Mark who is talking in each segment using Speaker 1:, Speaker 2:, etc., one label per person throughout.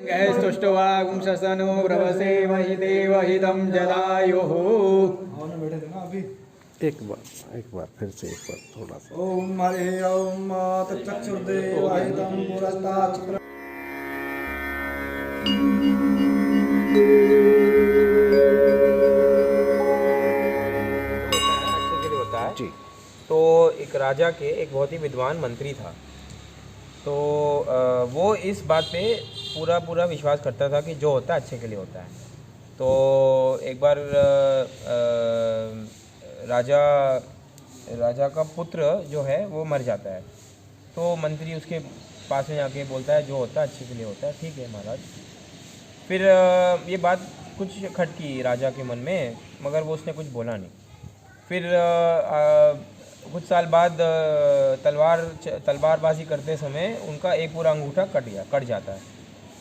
Speaker 1: स्तुष्टवागुंसनो प्रवसे महि देवहितं जलायुः।
Speaker 2: एक बार फिर से एक बार थोड़ा सा।
Speaker 3: ओम हरे ओम तत्चक्षुर्देवाहितं पुरस्तात्
Speaker 2: जी।
Speaker 4: तो एक राजा के एक बहुत ही विद्वान मंत्री था। तो वो इस बात पे पूरा विश्वास करता था कि जो होता है अच्छे के लिए होता है। तो एक बार राजा का पुत्र जो है वो मर जाता है। तो मंत्री उसके पास में जाके बोलता है जो होता है अच्छे के लिए होता है, ठीक है महाराज। फिर ये बात कुछ खटकी राजा के मन में, मगर वो उसने कुछ बोला नहीं। फिर कुछ साल बाद तलवारबाजी करते समय उनका एक पूरा अंगूठा कट जाता है।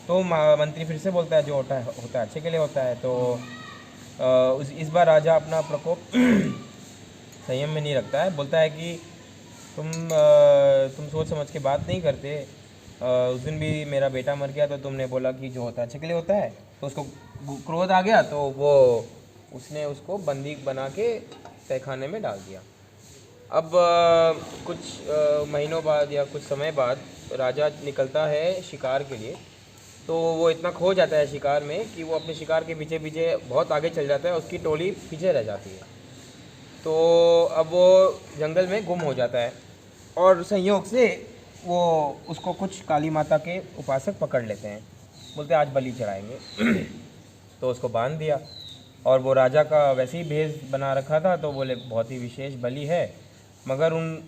Speaker 4: तो मंत्री फिर से बोलता है जो होता है अच्छे के लिए होता है। तो इस बार राजा अपना प्रकोप संयम में नहीं रखता है, बोलता है कि तुम सोच समझ के बात नहीं करते। उस दिन भी मेरा बेटा मर गया तो तुमने बोला कि जो होता है अच्छे के लिए होता है। तो उसको क्रोध आ गया, तो उसने उसको बंदी बना के तहखाने में डाल दिया। अब कुछ महीनों बाद या कुछ समय बाद राजा निकलता है शिकार के लिए। तो वो इतना खो जाता है शिकार में कि वो अपने शिकार के पीछे पीछे बहुत आगे चल जाता है, उसकी टोली पीछे रह जाती है। तो अब वो जंगल में गुम हो जाता है और संयोग से वो उसको कुछ काली माता के उपासक पकड़ लेते हैं, बोलते आज बलि चढ़ाएंगे। तो उसको बांध दिया और वो राजा का वैसे ही भेष बना रखा था। तो बोले बहुत ही विशेष बलि है। मगर उन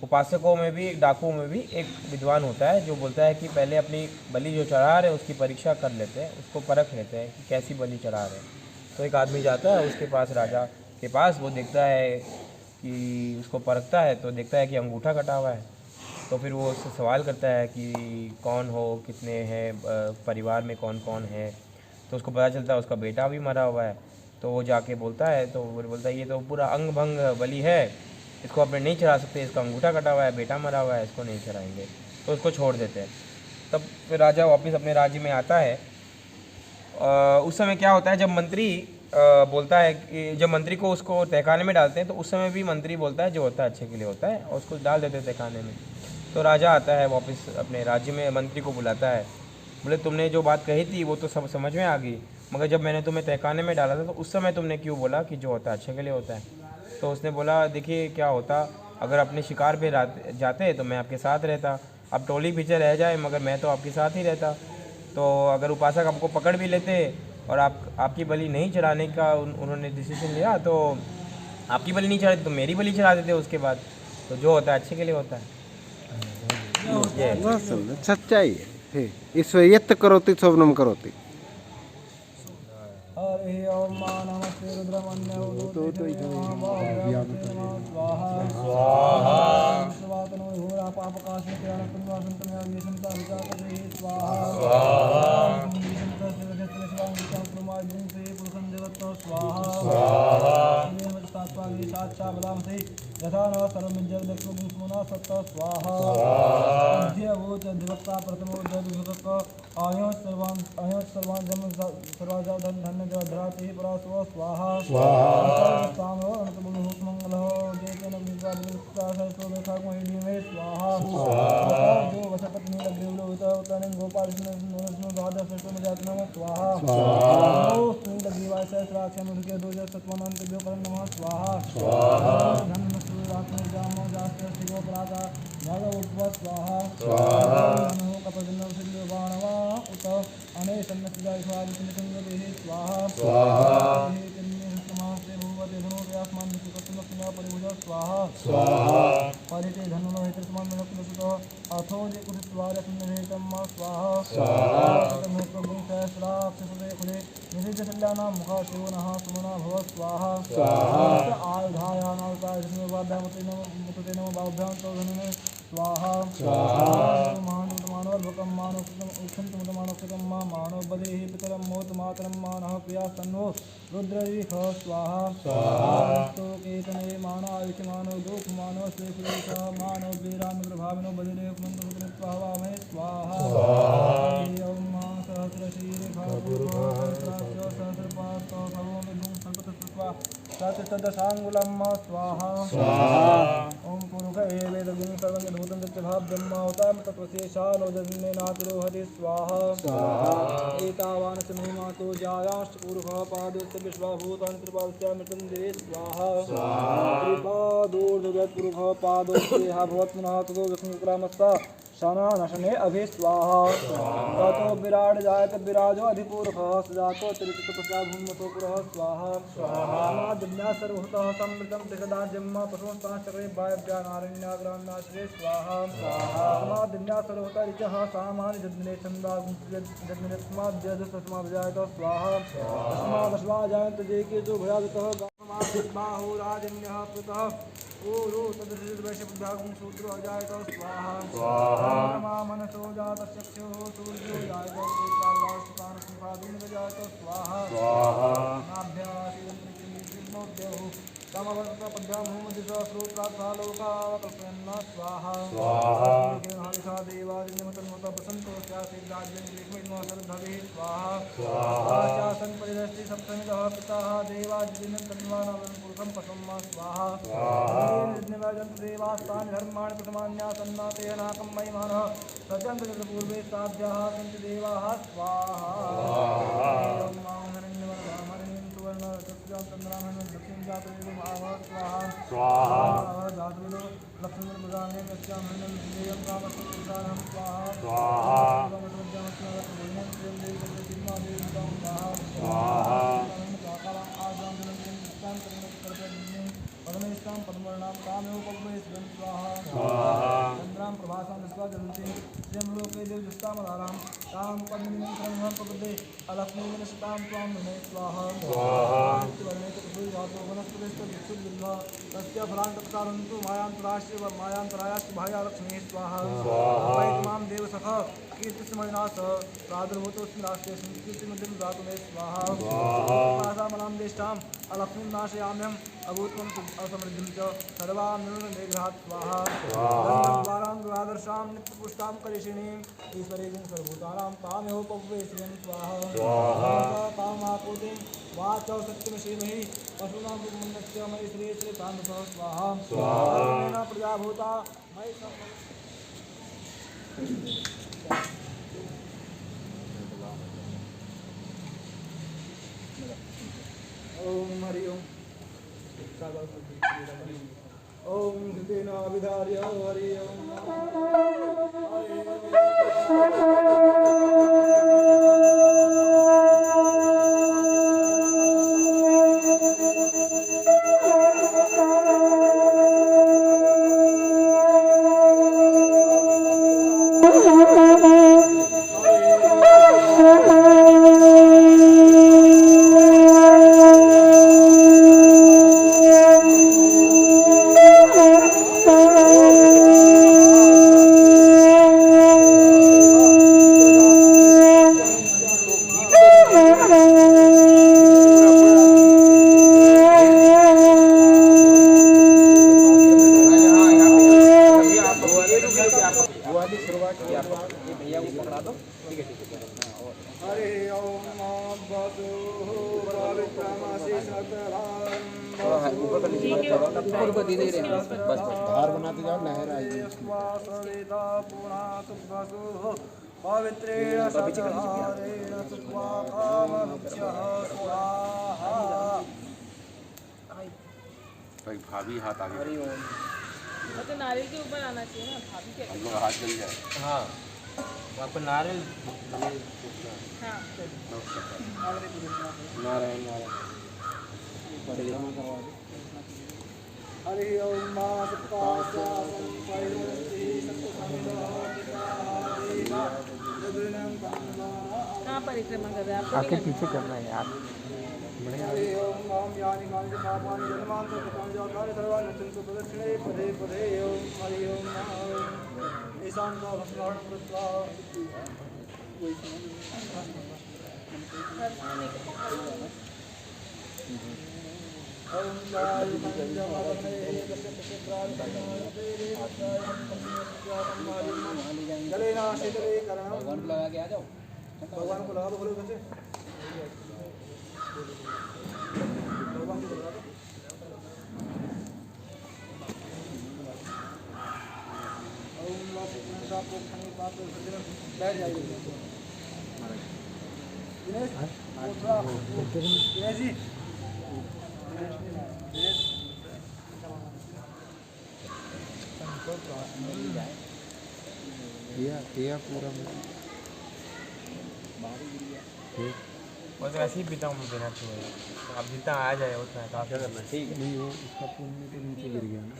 Speaker 4: उपासकों में भी, डाकुओं में भी एक विद्वान होता है जो बोलता है कि पहले अपनी बलि जो चढ़ा रहे हैं उसकी परीक्षा कर लेते हैं, उसको परख लेते हैं कि कैसी बलि चढ़ा रहे हैं। तो एक आदमी जाता है उसके पास, राजा के पास। वो देखता है कि उसको परखता है तो देखता है कि अंगूठा कटा हुआ है। तो फिर वो उससे सवाल करता है कि कौन हो, कितने हैं, परिवार में कौन कौन है। तो उसको पता चलता है उसका बेटा भी मरा हुआ है। तो वो जाके बोलता है, तो वो बोलता है ये तो पूरा अंग भंग बलि है, इसको अपने नहीं चढ़ा सकते, इसका अंगूठा कटा हुआ है, बेटा मरा हुआ है, इसको नहीं चढ़ाएंगे। तो उसको छोड़ देते हैं। तब फिर राजा वापस अपने राज्य में आता है। उस समय क्या होता है, जब मंत्री बोलता है कि जब मंत्री को उसको तहखाने में डालते हैं तो उस समय भी मंत्री बोलता है जो होता है अच्छे के लिए होता है और उसको डाल देते हैं तहखाने में। तो राजा आता है वापस अपने राज्य में, मंत्री को बुलाता है, बोले तुमने जो बात कही थी वो तो सब समझ में आ गई, मगर जब मैंने तुम्हें तहखाने में डाला था तो उस समय तुमने क्यों बोला कि जो होता है अच्छे के लिए होता है। तो उसने बोला देखिए क्या होता, अगर अपने शिकार पे जाते तो मैं आपके साथ रहता, अब टोली पीछे रह जाए मगर मैं तो आपके साथ ही रहता। तो अगर उपासक आपको पकड़ भी लेते और आपकी बलि नहीं चढ़ाने का उन्होंने डिसीजन लिया तो आपकी बलि नहीं चढ़ाते तो मेरी बलि चढ़ा देते उसके बाद। तो जो होता है अच्छे के लिए होता है।
Speaker 2: सच्चाई है। ईश्वर यत् करोति सोवनम करोति।
Speaker 3: हरे ओम नमस्ते रुद्रमन्यो स्वाहा घोरा धराते परास्व स्वाहा स्वाहा मंगलो देते स्वाहा जो वसपत्नी लग्न गोपाल द्वादश स्वाहा सहस्राक्षम दो सत्वनंत नमः स्वाहा धन स्वाहा उत अने स्वाहा स्वाहा परिते धनुनो अथो स्वाहा सहस्राक्षुदे मुखा शिवनः सुमना भव स्वाहा स्वाहा मानवभकम मानव मानव बधे पितरम मोत मातरम मानः प्रिया सन्नो रुद्ररीख स्वाहा तो केतने मानव मानव दुख मानव श्रेष्ठ मानव वीरान प्रभाविनो बधिरे मंत्र स्वाहा स्वाहा ओम सहस्रपादशांगुलम स्वाहा ओम पुरुष एवेदग्नि सर्वं भूतं तत्भाव ब्रह्मावतार तत्वशेषालो जन्मे नातिरो हरि स्वाहा एतावान् च महिमा तो जायाश्च पुरुषः पादस्य विश्वभूतानि त्रिपादस्यामृतं देवे स्वाहा त्रिपादोर्ध्वपुरुषः पादोस्येहा भवत्पुनः ततो विष्णुक्रामस्ता शना नशने अभि स्वाहा ततो विराट जायत विराजो अधिपूर्वः सजातो त्रिचित प्रसाद भूमतो पुरः स्वाहा स्वाहा सर्वभूतः समृतं त्रिषदाज्यम्मा पशुस्तान् चक्रे वायव्यानारण्याग्राम्याश्रे स्वाहा स्वाहा सर्वभूतः ऋचः सामान्य जद्मिने छन्दाग्निस्माद्यजस्तस्माभिजायत स्वाहा तस्मादश्वाजायन्त जेके जो भयादतः बाहुराजन्यः पृतः ओरो तदृशवैश्यबुद्धागुं शूद्रो अजायत स्वाहा स्वाहा मनसो जातश्चक्षुः सूर्यो जायत सूत्रार्वाष्टान् जायत स्वाहा स्वाहा नाभ्यासीदन्तरिक्षिर्मोद्यौ समवर्तपद्यामूमदिश्रोत्रार्थालोकावकल्पयन्न स्वाहा स्वाहा हरिषा देवादिन्यमतन्मत प्रसन्तो स्यासीद्राज्यं श्रद्धभिः स्वाहा स्वाहा शासन् परिदृष्टि सप्तमिदः पिताः देवादिनं तन्वानावनं पुरुषं पशुं स्वाहा निर्निवाजन्तु देवास्तानि धर्माणि प्रथमान्यासन्ना तेनाकं महिमानः सत्यन्तपूर्वे साध्याः सन्ति देवाः स्वाहा दक्षिण जातवेदो स्वाहा स्वाहा जातवेदो लक्ष्मी प्रदाने कस्यामहनं देयं रामस्य पुरुषाणां स्वाहा स्वाहा परमेश्वरं पद्मवर्णां काम्योपवेशं स्वाहा स्वाहा चन्द्रां प्रभासां दृष्ट्वा जलन्ति यं लोके देवजुष्टामधारां तां पद्मिनीं क्रमः प्रबुद्धे अलक्ष्मीविनशतां त्वां नमे स्वाहा स्वाहा तस्य फलान्तरन्तु मायान्तरायाश्च भाया लक्ष्मी स्वाहा मां देवसख कीर्तिस्मरणास प्रादुर्भूतोऽस्मि राष्ट्रे संस्कृतिमतिं दातु मे स्वाहा स्वाहा देष्टाम् अलक्ष्मीं नाशयाम्यहम् अभूत्वं असमृद्धिं च सर्वां निर्णयग्रहात् स्वाहा द्वारां नित्यपुष्टां करिषिणीम् ईश्वरीं सर्वभूतानां तामेहोपवेश्यं स्वाहा तामाकृतिं वाचौ सत्यमशीमहि पशूनां मन्यस्य मयि श्री श्रीकान्तः स्वाहा स्वाहा प्रजाभूता मयि ओम हरि ओम ओम कृतेना विधार्य हरि ओम
Speaker 2: धार बनाते जाओ, लहर आएगी।
Speaker 3: पवित्रेण सदारेण सुत्वा कामरुच्यः स्वाहा।
Speaker 5: भाभी हाथ आगे,
Speaker 6: तो नारियल के ऊपर आना चाहिए ना, भाभी के
Speaker 5: हम लोग हाथ जल जाए।
Speaker 4: हाँ वहाँ पर नारियल
Speaker 6: हाँ
Speaker 2: नारायण नारायण
Speaker 3: हरि ओम मा सत्तास्यासं परिवर्ति
Speaker 6: हाँ परिक्रमा कर रहे हैं आपको
Speaker 4: आके पीछे करना है यार।
Speaker 3: हरि ओम नाम यानि कानि पापानि जन्मान्तो कृतानि जातानि सर्वाणि नश्यन्तु प्रदक्षिणे पदे पदे ओम हरि ओम ईशान्तो भस्मान् कृत्वा ओम गाय पंचमवने गले ना शीतले करणं भगवान को लगा दो, बोलो कैसे बैठ जाइए दिनेश जी
Speaker 2: ये पूरा
Speaker 4: वो तो ऐसे ही पीता हूँ मैं बिना छुए। अब जितना आ जाए उतना काफ़ी करना ठीक है।
Speaker 2: नहीं, वो उसका पुण्य तो नीचे गिर गया ना।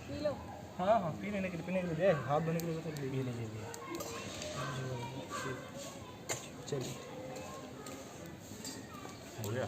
Speaker 6: P low.
Speaker 3: हाँ हाँ पीने के लिए दे हाथ धोने के लिए तो पी लीजिए चलिए
Speaker 5: हो गया।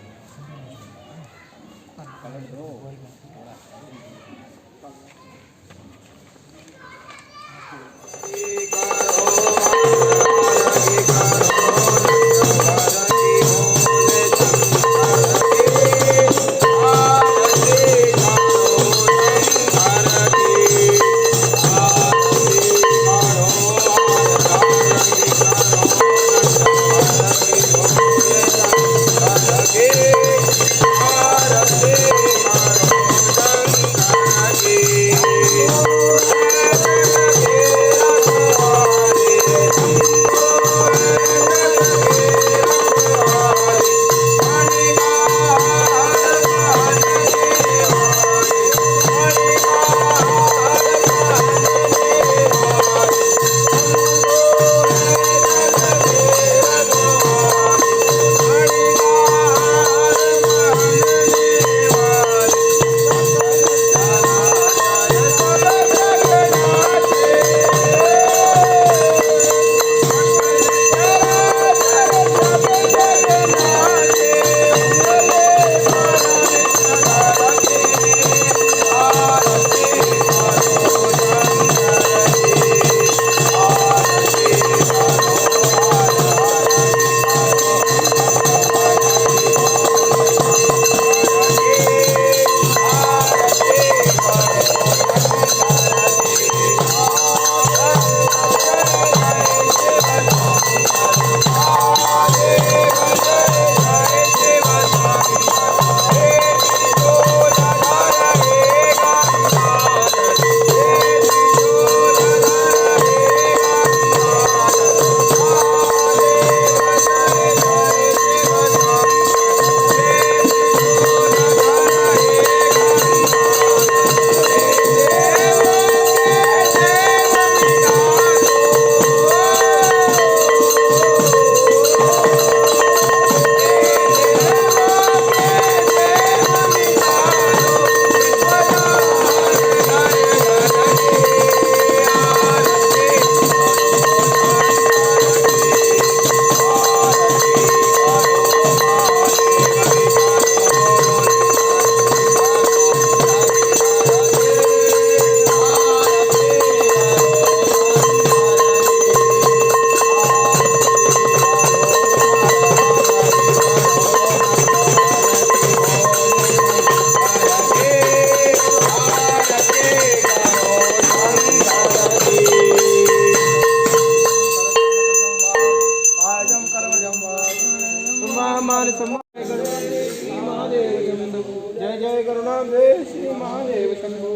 Speaker 3: जय जय करुणाब्धे श्री महादेव शंभो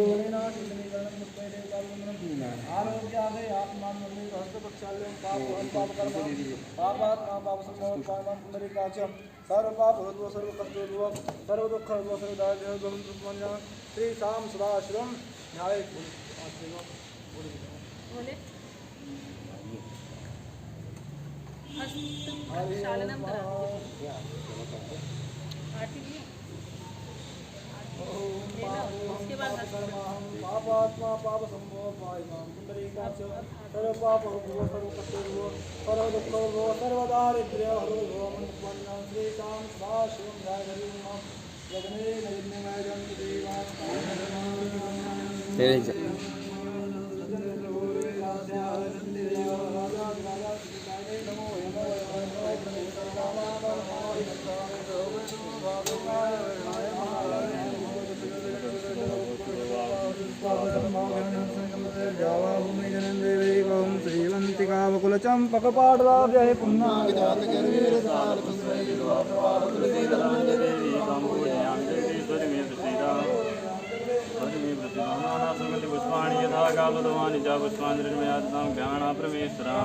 Speaker 3: आरोग्यादे आत्मानंदे हस्तपक्षालयं पापहं पापकर्म पापात्मा पापसंभवं पापं पुनरिकाचं सर्व पाप हृद्व सर्व कष्टोद्भव सर्व दुःख हृद्व सर्व दारिद्र्य गमन दुःखमंजन श्री शाम सदाशिवम न्याय
Speaker 6: बोले शालनम करा आरती की उसके बाद
Speaker 3: पापात्मा पाप संभव पाइमां पुंडरीकाचं सर्व पाप हृद्व सर्व कष्टोद्भव सर्व दुःख हृद्व सर्व दारिद्र्य हृद्व मनोपन्नं श्री शाम सदाशिवम न्याय यज्ञे नैर्निमय जन्म देवान् चंपक पाटलाभ्य पुन्ना
Speaker 7: पुष्पाणि यथा कालुदवानि च पुष्पाञ्जलिर्मयातां ज्ञाना परमेश्वरा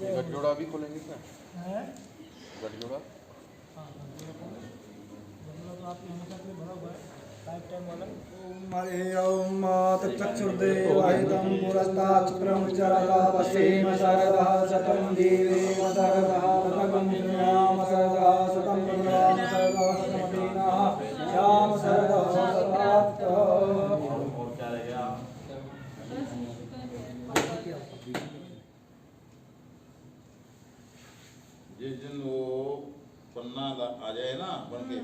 Speaker 5: गठजोड़ा भी खोलेंगे इसमें गठजोड़ा
Speaker 3: ओम तच्चक्षुर्देवाहितं पुरस्ताच्छत्रं विचरता पश्येम शरदः शतं देवेम शरदः शतकं श्रीराम शरदः शतं भगवान् शरदः शतमतीनः श्याम शरदः
Speaker 8: जिस दिन वो पन्ना आ जाए ना बन के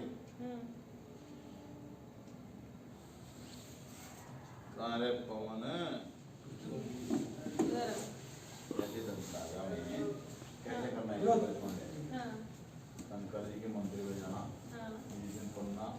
Speaker 8: सारे पवन कैसे धागा में कैसे करना है शंकर जी के मंदिर में जाना जिस दिन पन्ना